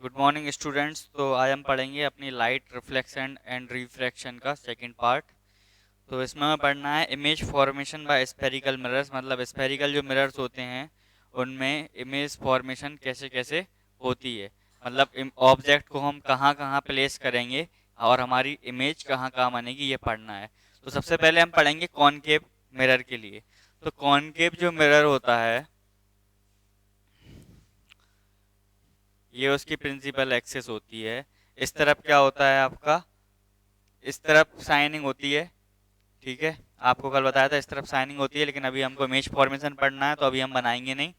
Good morning students. तो आज हम पढ़ेंगे अपनी लाइट रिफ्लेक्शन एंड रिफ्रैक्शन का सेकंड पार्ट। तो इसमें हमें पढ़ना है image formation by spherical mirrors, मतलब स्फेरिकल जो मिरर्स होते हैं उनमें इमेज फॉर्मेशन कैसे कैसे होती है, मतलब ऑब्जेक्ट को हम कहाँ कहाँ प्लेस करेंगे और हमारी इमेज कहाँ कहाँ बनेगी, ये पढ़ना है। तो सबसे पहले हम पढ़ेंगे कॉनकेव मिरर के लिए। तो कॉनकेव जो मिरर होता है ये उसकी प्रिंसिपल एक्सिस होती है। इस तरफ क्या होता है आपका, इस तरफ शाइनिंग होती है। ठीक है, आपको कल बताया था इस तरफ शाइनिंग होती है, लेकिन अभी हमको इमेज फॉर्मेशन पढ़ना है तो अभी हम बनाएंगे नहीं।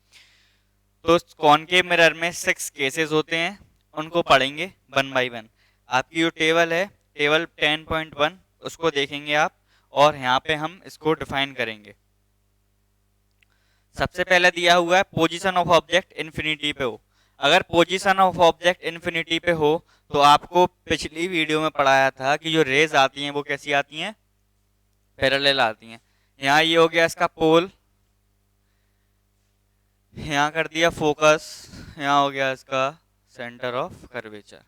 तो कॉनकेव मिरर में 6 केसेस होते हैं, उनको पढ़ेंगे वन बाय वन। आपकी जो टेबल है, टेबल 10.1, उसको देखेंगे आप और यहाँ पे हम इसको डिफाइन करेंगे। सबसे पहले दिया हुआ है पोजीशन ऑफ ऑब्जेक्ट इन्फिनिटी पे हो। अगर पोजीशन ऑफ ऑब्जेक्ट इन्फिनिटी पे हो तो आपको पिछली वीडियो में पढ़ाया था कि जो रेज आती हैं वो कैसी आती हैं, पैरेलल आती हैं। यहाँ ये हो गया इसका पोल, यहाँ कर दिया फोकस, यहाँ हो गया इसका सेंटर ऑफ कर्वेचर।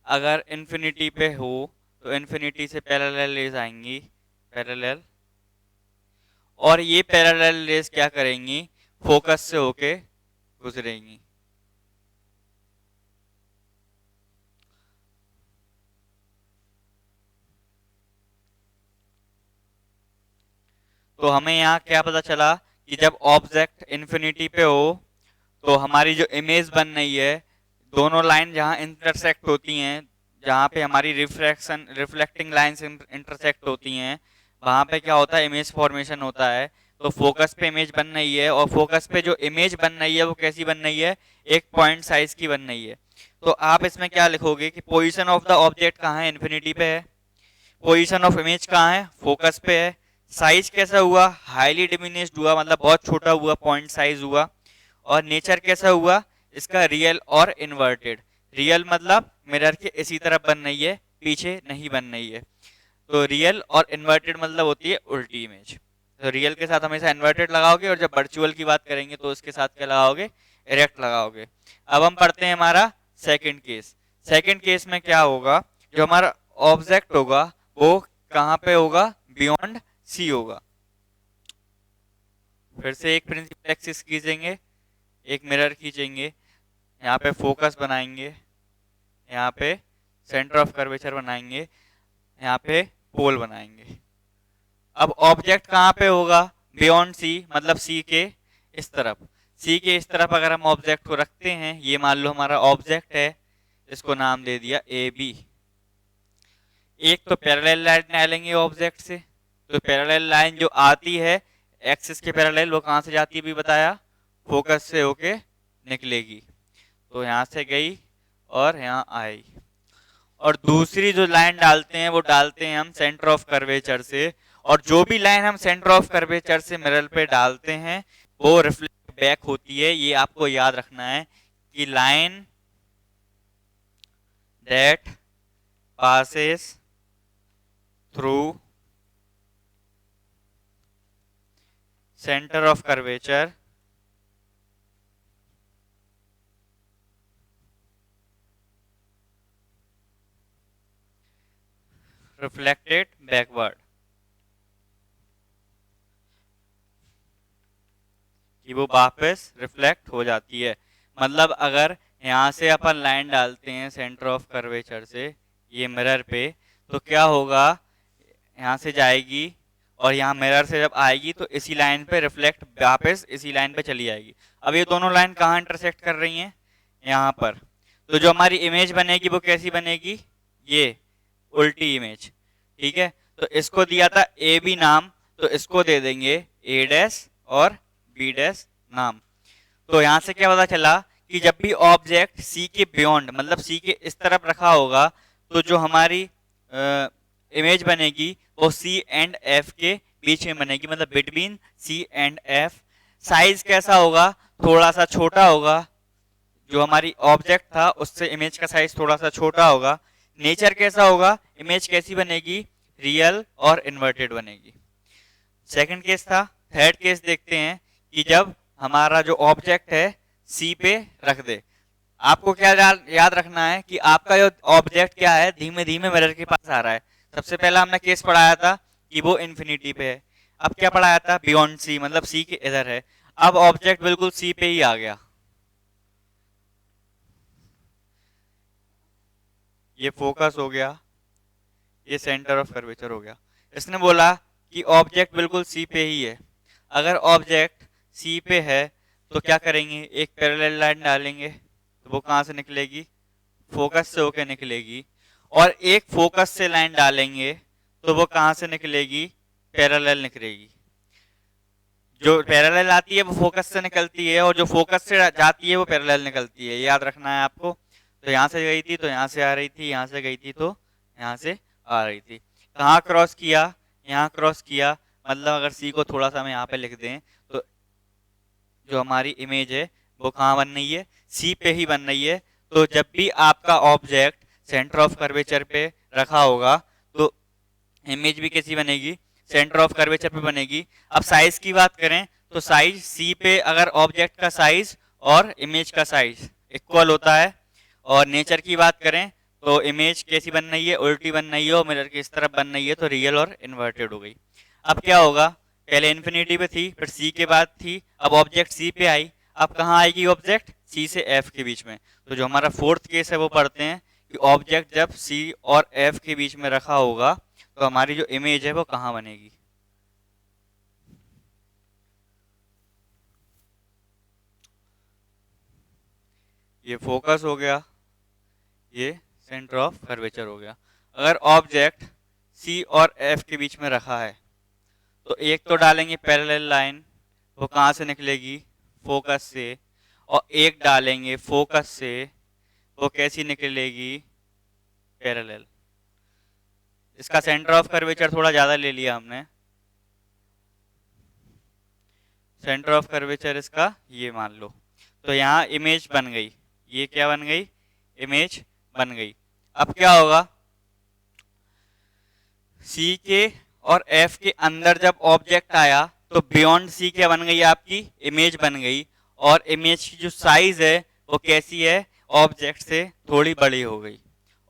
अगर इन्फिनिटी पे हो तो इन्फिनिटी से पैरेलल रेज आएंगी, पैरेलल, और ये पैरेलल रेज क्या करेंगी, फोकस से होके गुजरेंगी। तो हमें यहाँ क्या पता चला कि जब ऑब्जेक्ट इन्फिनिटी पे हो तो हमारी जो इमेज बन रही है, दोनों लाइन जहाँ इंटरसेक्ट होती हैं, जहाँ पे हमारी रिफ्लेक्टिंग लाइंस इंटरसेक्ट होती हैं, वहाँ पे क्या होता है, इमेज फॉर्मेशन होता है। तो फोकस पे इमेज बन रही है और फोकस पे जो इमेज बन रही है वो कैसी बन रही है, एक पॉइंट साइज की बन रही है। तो आप इसमें क्या लिखोगे कि पोजीशन ऑफ द ऑब्जेक्ट कहाँ है, इन्फिनिटी पे है। पोजीशन ऑफ इमेज कहाँ है, फोकस पे है। साइज कैसा हुआ, हाईली डिमिनिश्ड हुआ, मतलब बहुत छोटा हुआ, पॉइंट साइज हुआ। और नेचर कैसा हुआ इसका, रियल और इन्वर्टेड। रियल मतलब मिरर के इसी तरफ बन रही है, पीछे नहीं बन रही है। तो रियल और इन्वर्टेड मतलब होती है उल्टी इमेज। तो रियल के साथ हमेशा इन्वर्टेड लगाओगे और जब वर्चुअल की बात करेंगे तो उसके साथ क्या लगाओगे, इरेक्ट लगाओगे। अब हम पढ़ते हैं हमारा सेकंड केस। सेकंड केस में क्या होगा, जो हमारा ऑब्जेक्ट होगा वो कहाँ पे होगा, बियॉन्ड सी होगा। फिर से एक प्रिंसिपल एक्सिस खींचेंगे, एक मिरर खींचेंगे, यहाँ पे फोकस बनाएंगे, यहाँ पे सेंटर ऑफ कर्वेचर बनाएंगे, यहाँ पे पोल बनाएंगे। अब ऑब्जेक्ट कहाँ पे होगा, बियॉन्ड सी, मतलब सी के इस तरफ। सी के इस तरफ अगर हम ऑब्जेक्ट को रखते हैं, ये मान लो हमारा ऑब्जेक्ट है, इसको नाम दे दिया ए बी। एक तो पैरेलल लाइन डालेंगे ऑब्जेक्ट से, तो पैरेलल लाइन जो आती है एक्सिस के पैरेलल, वो कहाँ से जाती है भी बताया, फोकस से होके निकलेगी। तो यहाँ से गई और यहाँ आई। और दूसरी जो लाइन डालते हैं वो डालते हैं हम सेंटर ऑफ कर्वेचर से। और जो भी लाइन हम सेंटर ऑफ कर्वेचर से मिरर पे डालते हैं वो रिफ्लेक्ट बैक होती है। ये आपको याद रखना है कि line that passes through centre of curvature reflected backward, कि वो वापस रिफ्लेक्ट हो जाती है। मतलब अगर यहाँ से अपन लाइन डालते हैं सेंटर ऑफ कर्वेचर से ये मिरर पे, तो क्या होगा, यहाँ से जाएगी और यहाँ मिरर से जब आएगी तो इसी लाइन पे रिफ्लेक्ट वापस इसी लाइन पे चली जाएगी। अब ये दोनों लाइन कहाँ इंटरसेक्ट कर रही हैं, यहाँ पर। तो जो हमारी इमेज बनेगी वो कैसी बनेगी, ये उल्टी इमेज। ठीक है, तो इसको दिया था ए बी नाम, तो इसको दे देंगे ए डैश और बी डैश नाम। तो यहाँ से क्या पता चला कि जब भी ऑब्जेक्ट सी के बियॉन्ड, मतलब सी के इस तरफ रखा होगा, तो जो हमारी इमेज बनेगी वो सी एंड एफ के बीच में बनेगी, मतलब between C and F. Size कैसा होगा, थोड़ा सा छोटा होगा, जो हमारी ऑब्जेक्ट था उससे इमेज का साइज थोड़ा सा छोटा होगा। नेचर कैसा होगा, इमेज कैसी बनेगी, रियल और इन्वर्टेड बनेगी। सेकंड केस था। थर्ड केस देखते हैं कि जब हमारा जो ऑब्जेक्ट है सी पे रख दे। आपको क्या याद रखना है कि आपका जो ऑब्जेक्ट क्या है धीमे धीमे मिरर के पास आ रहा है। सबसे पहला हमने केस पढ़ाया था कि वो इन्फिनिटी पे है। अब क्या पढ़ाया था, बियॉन्ड सी, मतलब सी के इधर है। अब ऑब्जेक्ट बिल्कुल सी पे ही आ गया। ये फोकस हो गया, ये सेंटर ऑफ कर्वेचर हो गया। इसने बोला कि ऑब्जेक्ट बिल्कुल सी पे ही है। अगर ऑब्जेक्ट सी पे है तो क्या करेंगे, एक पैरेलल लाइन डालेंगे, तो वो कहां से निकलेगी, फोकस से होकर निकलेगी। और एक फोकस से लाइन डालेंगे तो वो कहां से निकलेगी, पैरेलल निकलेगी। जो पैरेलल आती है वो फोकस से निकलती है, और जो फोकस से जाती है वो पैरेलल निकलती है। याद रखना है आपको। तो यहां से गई थी तो यहां से आ रही थी, यहां से गई थी तो यहां से आ रही थी। कहाँ क्रॉस किया, यहाँ क्रॉस किया। मतलब अगर सी को थोड़ा सा हम यहाँ पे लिख दें तो जो हमारी इमेज है वो कहाँ बन रही है, सी पे ही बन रही है। तो जब भी आपका ऑब्जेक्ट सेंटर ऑफ कर्वेचर पे रखा होगा तो इमेज भी कैसी बनेगी, सेंटर ऑफ कर्वेचर पे बनेगी। अब साइज की बात करें तो साइज सी पे अगर ऑब्जेक्ट का साइज और इमेज का साइज इक्वल होता है। और नेचर की बात करें तो इमेज कैसी बन रही है, उल्टी बन रही है, और मिरर की इस तरफ बन रही है, तो रियल और इन्वर्टेड हो गई। अब क्या होगा, पहले इन्फिनिटी पे थी, फिर सी के बाद थी, अब ऑब्जेक्ट सी पे आई। अब कहाँ आएगी ऑब्जेक्ट, सी से एफ के बीच में। तो जो हमारा फोर्थ केस है वो पढ़ते हैं कि ऑब्जेक्ट जब सी और एफ के बीच में रखा होगा तो हमारी जो इमेज है वो कहाँ बनेगी। ये फोकस हो गया, ये सेंटर ऑफ कर्वेचर हो गया। अगर ऑब्जेक्ट सी और एफ के बीच में रखा है तो एक तो डालेंगे पैरेलल लाइन, वो कहाँ से निकलेगी, फोकस से। और एक डालेंगे फोकस से, वो कैसी निकलेगी, पैरेलल। इसका सेंटर ऑफ कर्वेचर थोड़ा ज्यादा ले लिया हमने। सेंटर ऑफ कर्वेचर इसका ये मान लो। तो यहाँ इमेज बन गई, ये क्या बन गई, इमेज बन गई। अब क्या होगा, सी के और एफ के अंदर जब ऑब्जेक्ट आया तो बियॉन्ड सी क्या बन गई, आपकी इमेज बन गई। और इमेज की जो साइज है वो कैसी है, ऑब्जेक्ट से थोड़ी बड़ी हो गई।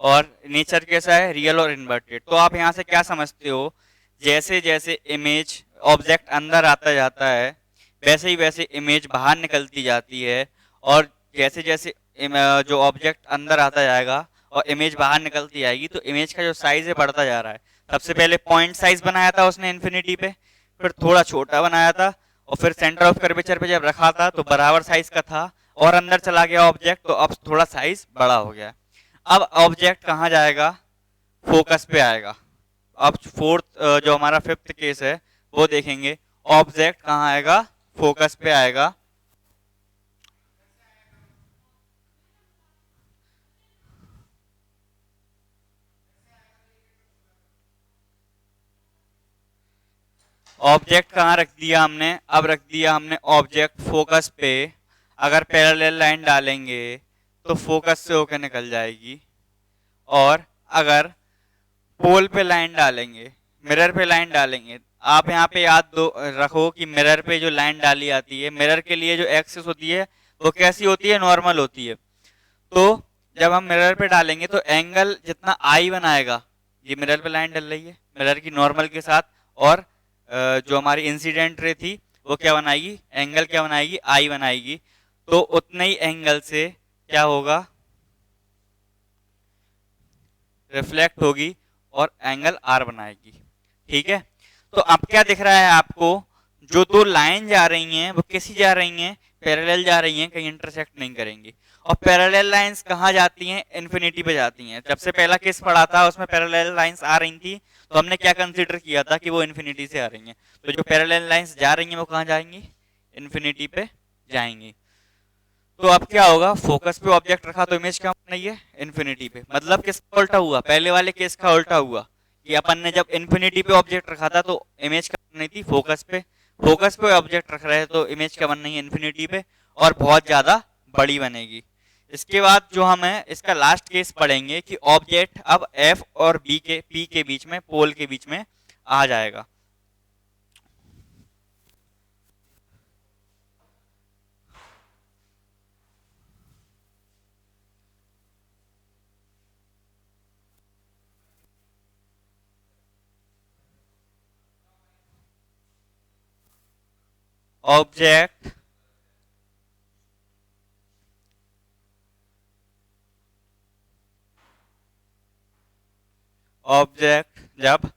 और नेचर कैसा है, रियल और इन्वर्टेड। तो आप यहाँ से क्या समझते हो, जैसे जैसे इमेज ऑब्जेक्ट अंदर आता जाता है वैसे ही वैसे इमेज बाहर निकलती जाती है। और जैसे जैसे जो ऑब्जेक्ट अंदर आता जाएगा और इमेज बाहर निकलती जाएगी तो इमेज का जो साइज है बढ़ता जा रहा है। सबसे पहले पॉइंट साइज बनाया था उसने इन्फिनिटी पे, फिर थोड़ा छोटा बनाया था, और फिर सेंटर ऑफ कर्वेचर पे जब रखा था तो बराबर साइज का था, और अंदर चला गया ऑब्जेक्ट तो अब थोड़ा साइज बड़ा हो गया। अब ऑब्जेक्ट कहाँ जाएगा, फोकस पे आएगा। अब फोर्थ जो हमारा फिफ्थ केस है वो देखेंगे, ऑब्जेक्ट कहाँ आएगा, फोकस पे आएगा। ऑब्जेक्ट कहाँ रख दिया हमने, अब रख दिया हमने ऑब्जेक्ट फोकस पे। अगर पैरेलल लाइन डालेंगे तो फोकस से होकर निकल जाएगी। और अगर पोल पे लाइन डालेंगे, मिरर पे लाइन डालेंगे, आप यहाँ पे याद दो रखो कि मिरर पे जो लाइन डाली आती है, मिरर के लिए जो एक्सिस होती है वो कैसी होती है, नॉर्मल होती है। तो जब हम मिरर पे डालेंगे तो एंगल जितना आई बनाएगा, ये मिरर पे लाइन डल रही है मिरर की नॉर्मल के साथ, और जो हमारी इंसिडेंट रे थी वो क्या बनाएगी, एंगल क्या बनाएगी, आई बनाएगी। तो उतने ही एंगल से क्या होगा, रिफ्लेक्ट होगी और एंगल आर बनाएगी। ठीक है। तो अब क्या दिख रहा है आपको, जो दो लाइन जा रही हैं वो कैसी जा रही हैं, पैरेलल जा रही हैं, कहीं इंटरसेक्ट नहीं करेंगी। और पैरेलल लाइंस कहाँ जाती हैं, इन्फिनिटी पे जाती हैं। जब से पहला केस पढ़ा था उसमें पैरेलल लाइंस आ रही थी तो हमने क्या कंसीडर किया था कि वो इन्फिनिटी से आ रही हैं। तो जो पैरेलल लाइंस जा रही हैं वो कहाँ जाएंगी, इन्फिनिटी पे जाएंगी। तो अब क्या होगा, फोकस पे ऑब्जेक्ट रखा तो इमेज क्या बन रही है, इन्फिनिटी पे। मतलब किसका उल्टा हुआ, पहले वाले केस का उल्टा हुआ कि अपन ने जब इन्फिनिटी पे ऑब्जेक्ट रखा था तो इमेज क्या बन रही थी, फोकस पे। फोकस पे ऑब्जेक्ट रख रहे हैं तो इमेज क्या बन रही है, इन्फिनिटी पे, और बहुत ज्यादा बड़ी बनेगी। इसके बाद जो हम है इसका लास्ट केस पढ़ेंगे कि ऑब्जेक्ट अब एफ और बी के पी के बीच में, पोल के बीच में आ जाएगा। ऑब्जेक्ट जब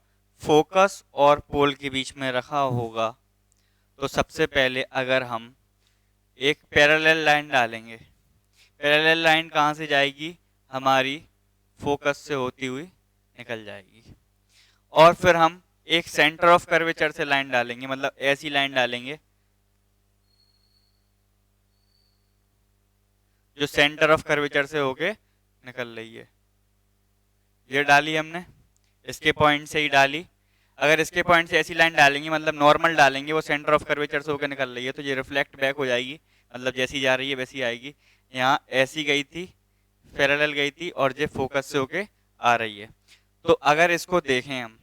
फोकस और पोल के बीच में रखा होगा तो सबसे पहले अगर हम एक पैरेलल लाइन डालेंगे, पैरेलल लाइन कहाँ से जाएगी, हमारी फोकस से होती हुई निकल जाएगी, और फिर हम एक सेंटर ऑफ कर्वेचर से लाइन डालेंगे, मतलब ऐसी लाइन डालेंगे जो सेंटर ऑफ कर्वेचर से होके निकल रही है। ये डाली हमने, इसके पॉइंट से ही डाली। अगर इसके पॉइंट से ऐसी लाइन डालेंगे, मतलब नॉर्मल डालेंगे, वो सेंटर ऑफ कर्वेचर से होकर निकल रही है, तो ये रिफ्लेक्ट बैक हो जाएगी, मतलब जैसी जा रही है वैसी आएगी। यहाँ ऐसी गई थी, पैरेलल गई थी, और ये फोकस से होके आ रही है। तो अगर इसको देखें हम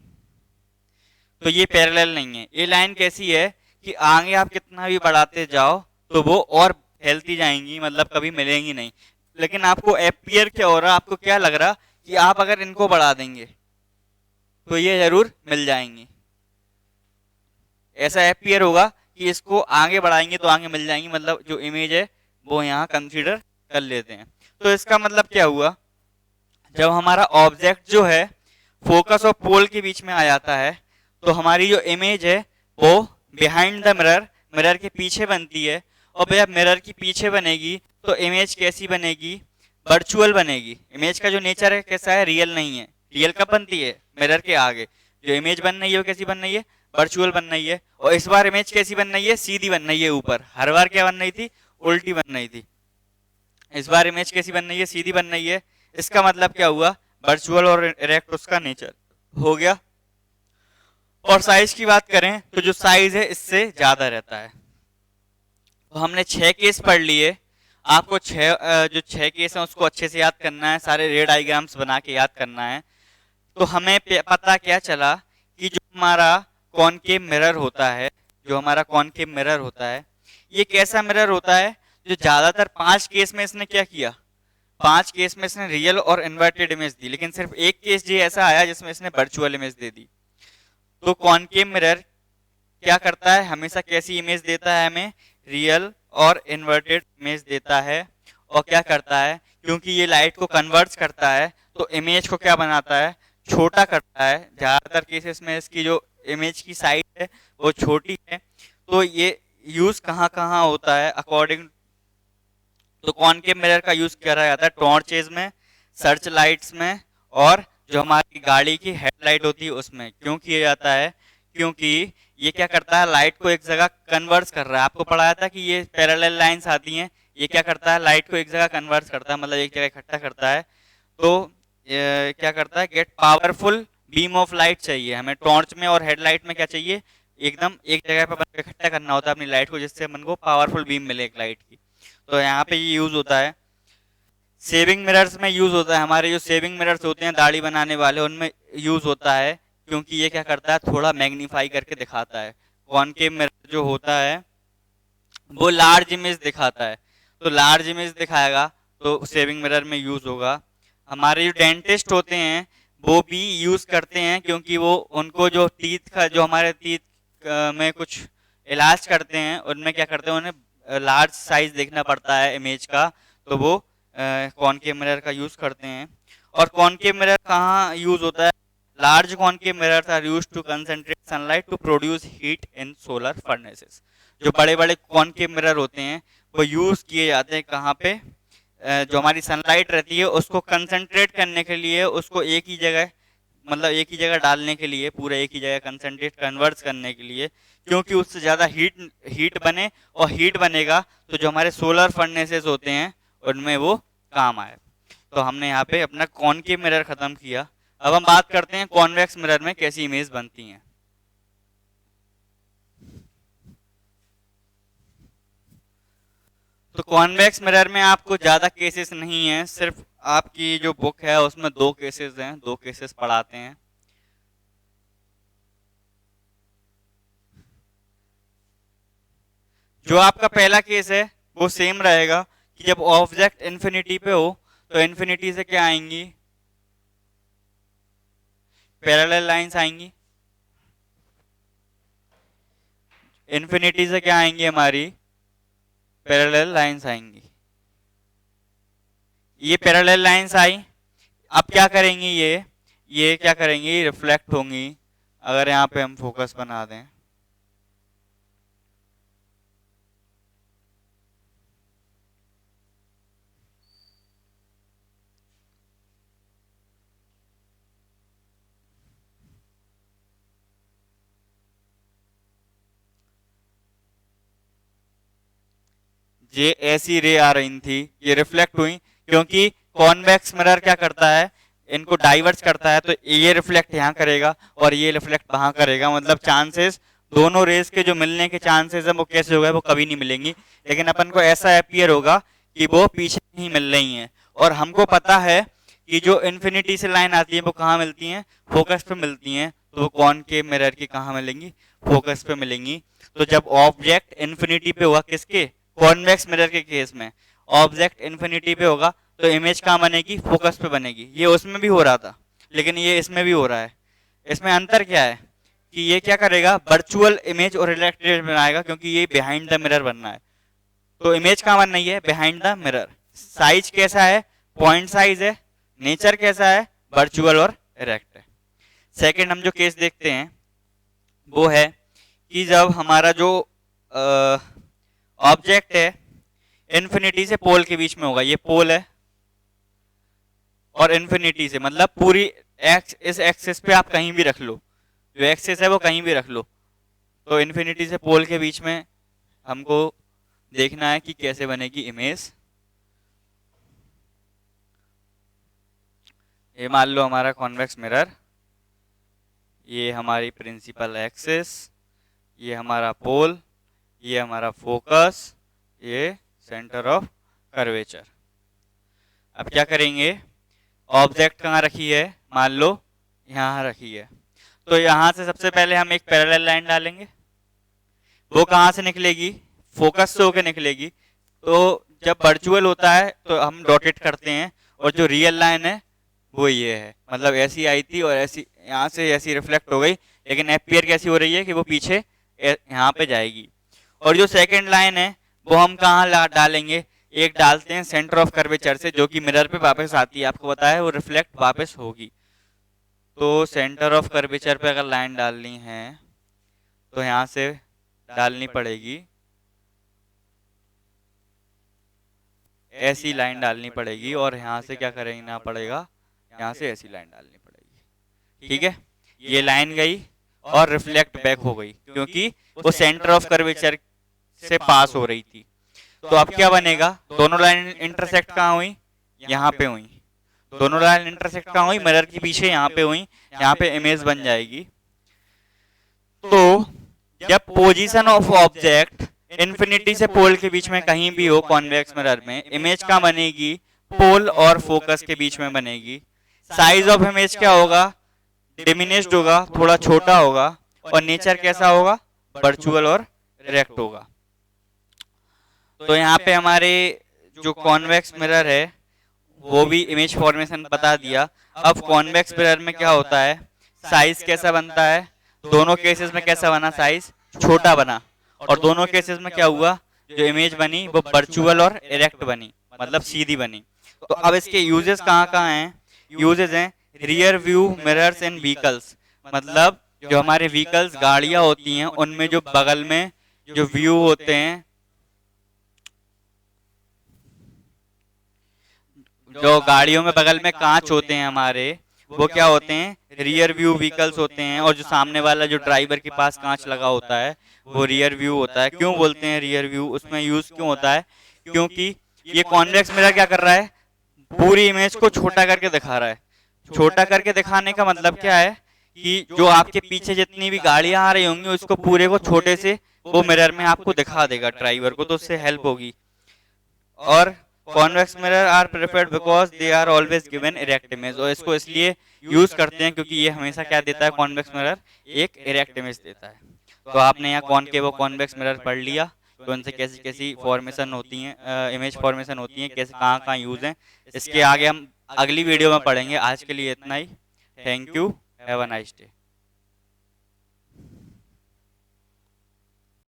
तो ये पैरेलल नहीं है। ये लाइन कैसी है कि आगे आप कितना भी बढ़ाते जाओ तो वो और फैलती जाएंगी, मतलब कभी मिलेंगी नहीं। लेकिन आपको अपीयर क्या हो रहा, आपको क्या लग रहा कि आप अगर इनको बढ़ा देंगे तो ये जरूर मिल जाएंगी। ऐसा अपीयर होगा कि इसको आगे बढ़ाएंगे तो आगे मिल जाएंगी, मतलब जो इमेज है वो यहाँ कंसीडर कर लेते हैं। तो इसका मतलब क्या हुआ, जब हमारा ऑब्जेक्ट जो है फोकस और पोल के बीच में आ जाता है तो हमारी जो इमेज है वो बिहाइंड द मिरर, मिरर के पीछे बनती है। और जब मिरर के पीछे बनेगी तो इमेज कैसी बनेगी, वर्चुअल बनेगी। इमेज का जो नेचर है कैसा है, रियल नहीं है। रियल कब बनती है, मिरर के आगे। जो इमेज बन रही है वो कैसी बन रही है, वर्चुअल बन रही है। और इस बार इमेज कैसी बन रही है, सीधी बन रही है ऊपर। हर बार क्या बन रही थी, उल्टी बन रही थी। इस बार इमेज कैसी बन रही है, सीधी बन रही है। इसका मतलब क्या हुआ, वर्चुअल और इरेक्ट उसका नेचर हो गया। और साइज की बात करें तो जो साइज है इससे ज्यादा रहता है। तो हमने 6 केस पढ़ लिए। आपको जो 6 केस हैं उसको अच्छे से याद करना है, सारे रे डायग्राम्स बना के याद करना है। तो हमें पता क्या चला कि जो हमारा कॉनकेव मिरर होता है, जो हमारा कॉनकेव मिरर होता है, ये कैसा मिरर होता है, जो ज्यादातर 5 केस में इसने क्या किया, 5 केस में इसने रियल और इन्वर्टेड इमेज दी, लेकिन सिर्फ एक केस जी ऐसा आया जिसमें इसने वर्चुअल इमेज दे दी। तो कॉनकेव मिरर क्या करता है, हमेशा कैसी इमेज देता है, हमें रियल और इन्वर्टेड इमेज देता है। और क्या करता है, क्योंकि ये लाइट को कन्वर्ट्स करता है तो इमेज को क्या बनाता है, छोटा करता है। ज्यादातर केसेस में इसकी जो इमेज की साइज है वो छोटी है। तो ये यूज कहाँ कहाँ होता है अकॉर्डिंग, तो कॉनकेव मिरर का यूज किया जाता है टॉर्चेज में, सर्च लाइट्स में, और जो हमारी गाड़ी की हेडलाइट होती है उसमें। क्यों किया जाता है, क्योंकि ये क्या करता है, लाइट को एक जगह कन्वर्ट कर रहा है। आपको पढ़ाया था कि ये पैरेलल लाइंस आती हैं, ये क्या करता है, लाइट को एक जगह कन्वर्ट करता है, मतलब एक जगह इकट्ठा करता है। तो क्या करता है, get powerful beam of light चाहिए हमें। टॉर्च में और हेडलाइट में क्या चाहिए, एकदम एक जगह पर इकट्ठा करना होता है अपनी लाइट को, जिससे अपन को पावरफुल बीम मिले एक लाइट की। तो यहाँ पे ये यूज होता है। सेविंग मिरर्स में यूज होता है, हमारे जो सेविंग मिरर्स होते हैं दाढ़ी बनाने वाले, उनमें यूज होता है, क्योंकि ये क्या करता है, थोड़ा मैग्नीफाई करके दिखाता है। कॉनकेव मिरर जो होता है वो लार्ज इमेज दिखाता है, तो लार्ज इमेज दिखाएगा तो सेविंग मिरर में यूज होगा। हमारे जो डेंटिस्ट होते हैं वो भी यूज करते हैं, क्योंकि वो उनको जो टीथ का, जो हमारे टीथ में कुछ इलाज करते हैं उनमें क्या करते हैं, उन्हें लार्ज साइज देखना पड़ता है इमेज का, तो वो कॉनकेव मिरर का यूज करते हैं। और कॉनकेव मिरर कहाँ यूज होता है, large concave mirrors are used to concentrate sunlight to produce heat in solar furnaces. जो बड़े बड़े कॉनकेव मिरर होते हैं वो यूज किए जाते हैं कहाँ पे, जो हमारी सनलाइट रहती है उसको कंसंट्रेट करने के लिए, उसको एक ही जगह, मतलब एक ही जगह डालने के लिए, पूरा एक ही जगह कंसंट्रेट कन्वर्ट करने के लिए, क्योंकि उससे ज़्यादा हीट बने, और हीट बनेगा तो जो हमारे सोलर फर्नेसेस होते हैं उनमें वो काम आए। तो हमने यहाँ पे अपना कॉनकेव मिरर खत्म किया। अब हम बात करते हैं कॉन्वेक्स मिरर में कैसी इमेज बनती हैं। तो कॉन्वेक्स मिरर में आपको ज्यादा केसेस नहीं है, सिर्फ आपकी जो बुक है उसमें 2 केसेस हैं, 2 केसेस पढ़ाते हैं। जो आपका पहला केस है वो सेम रहेगा कि जब ऑब्जेक्ट इन्फिनिटी पे हो तो इन्फिनिटी से क्या आएंगी, पैरेलल लाइंस आएंगी। इन्फिनिटी से क्या आएंगी, हमारी पैरेलल लाइंस आएंगी। ये पैरेलल लाइंस आई, अब क्या करेंगी, ये क्या करेंगी, रिफ्लेक्ट होंगी। अगर यहाँ पे हम फोकस बना दें, ये ऐसी रे आ रही थी, ये रिफ्लेक्ट हुई, क्योंकि कॉन्वेक्स मिरर क्या करता है, इनको डाइवर्स करता है, तो ये रिफ्लेक्ट यहाँ करेगा और ये रिफ्लेक्ट वहां करेगा। मतलब चांसेस दोनों रेस के जो मिलने के चांसेस है वो कैसे होगा, वो कभी नहीं मिलेंगी। लेकिन अपन को ऐसा अपीयर होगा कि वो पीछे ही मिल रही हैं। और हमको पता है कि जो इन्फिनिटी से लाइन आती है वो कहाँ मिलती हैं, फोकस पे मिलती हैं। तो वो कॉनकेव मिरर की कहाँ मिलेंगी, फोकस पे मिलेंगी। तो जब ऑब्जेक्ट इन्फिनिटी पे हुआ, किसके, कॉन्वेक्स मिरर के केस में ऑब्जेक्ट इन्फिनिटी पे होगा, तो इमेज कहाँ बनेगी, फोकस पे बनेगी। ये उसमें भी हो रहा था, लेकिन ये इसमें भी हो रहा है। इसमें अंतर क्या है कि ये क्या करेगा, वर्चुअल इमेज और रिफ्लेक्टेड बनाएगा, क्योंकि ये बिहाइंड द मिरर बनना है। तो इमेज कहाँ बन रही है, बिहाइंड द मिरर। साइज कैसा है, पॉइंट साइज है। नेचर कैसा है, वर्चुअल और इरेक्ट है। सेकंड हम जो केस देखते हैं वो है कि जब हमारा जो ऑब्जेक्ट है इन्फिनिटी से पोल के बीच में होगा, ये पोल है, और इन्फिनिटी से मतलब पूरी एक्स, इस एक्सिस पे आप कहीं भी रख लो, जो एक्सिस है वो कहीं भी रख लो। तो इन्फिनिटी से पोल के बीच में हमको देखना है कि कैसे बनेगी इमेज। ये मान लो हमारा कॉन्वेक्स मिरर, ये हमारी प्रिंसिपल एक्सिस, ये हमारा पोल, ये हमारा फोकस, ये सेंटर ऑफ कर्वेचर। अब क्या करेंगे, ऑब्जेक्ट कहाँ रखी है, मान लो यहाँ रखी है। तो यहाँ से सबसे पहले हम एक पैरेलल लाइन डालेंगे, वो कहाँ से निकलेगी, फोकस से होकर निकलेगी। तो जब वर्चुअल होता है तो हम डॉटेड करते हैं, और जो रियल लाइन है वो ये है। मतलब ऐसी आई थी और ऐसी यहाँ से ऐसी रिफ्लेक्ट हो गई, लेकिन अपीयर कैसी हो रही है कि वो पीछे यहाँ पे जाएगी। और जो सेकंड लाइन है वो हम कहाँ डालेंगे, एक डालते हैं सेंटर ऑफ कर्वेचर से, जो कि मिरर पे वापस आती है। आपको पता है वो रिफ्लेक्ट वापस होगी। तो सेंटर ऑफ कर्वेचर पे अगर लाइन डालनी है तो यहाँ से डालनी पड़ेगी, ऐसी लाइन डालनी पड़ेगी, और यहाँ से क्या करना पड़ेगा, यहाँ से ऐसी लाइन डालनी पड़ेगी। ठीक है, ये लाइन गई और रिफ्लेक्ट बैक हो गई, क्योंकि वो सेंटर ऑफ कर्वेचर से पास हो रही थी। तो अब क्या बनेगा, दोनों लाइन इंटरसेक्ट कहाँ हुई, यहाँ पे हुई। दोनों लाइन इंटरसेक्ट कहाँ हुई, मिरर के पीछे यहाँ पे हुई, यहाँ पे इमेज बन जाएगी। तो जब पोजीशन ऑफ ऑब्जेक्ट इन्फिनिटी से पोल के बीच में कहीं भी हो कॉन्वेक्स मिरर में, इमेज कहाँ बनेगी, पोल और फोकस के बीच में बनेगी। साइज ऑफ इमेज क्या होगा, डिमिनिश्ड होगा, थोड़ा छोटा होगा। और नेचर कैसा होगा, वर्चुअल और इरेक्ट होगा। तो यहाँ पे हमारे जो कॉन्वेक्स मिरर है वो भी इमेज फॉर्मेशन बता दिया। अब कॉन्वेक्स मिरर में क्या होता है, साइज कैसा बनता है, दोनों केसेस में कैसा बना, साइज छोटा बना। और दोनों केसेस में क्या हुआ, जो इमेज बनी वो वर्चुअल और इरेक्ट बनी, मतलब सीधी बनी। तो अब इसके यूजेस कहाँ कहाँ हैं, यूजेस हैं rear view mirrors in vehicles. मतलब जो हमारे व्हीकल्स, गाड़ियां होती हैं, उनमें जो बगल में जो व्यू होते हैं, जो गाड़ियों में बगल में कांच होते हैं हमारे, वो क्या होते हैं, रियर व्यू व्हीकल्स होते हैं। और जो सामने वाला जो ड्राइवर के पास कांच लगा होता है वो रियर व्यू होता है। क्यों बोलते हैं रियर व्यू, उसमें यूज क्यों होता है, क्योंकि ये कॉन्वेक्स मिरर क्या कर रहा है, पूरी इमेज को छोटा करके दिखा रहा है। छोटा करके दिखाने का मतलब क्या है कि जो आपके पीछे जितनी भी गाड़ियां आ रही होंगी उसको पूरे को छोटे से वो मिरर में आपको दिखा देगा ड्राइवर को, तो उससे हेल्प होगी। और convex mirror are preferred because they are always given erect image. और इसको इसलिए यूज करते हैं क्योंकि ये हमेशा क्या देता है, कॉन्वेक्स मिरर एक इरेक्ट इमेज देता है। तो आपने यहाँ कॉनकेव और कॉन्वेक्स मिरर पढ़ लिया, तो उनसे कैसी कैसी फॉर्मेशन होती हैं, इमेज फॉर्मेशन होती हैं, कैसे कहाँ कहाँ यूज हैं। इसके आगे हम अगली वीडियो में पढ़ेंगे। आज के लिए इतना ही। Thank you, have a nice day.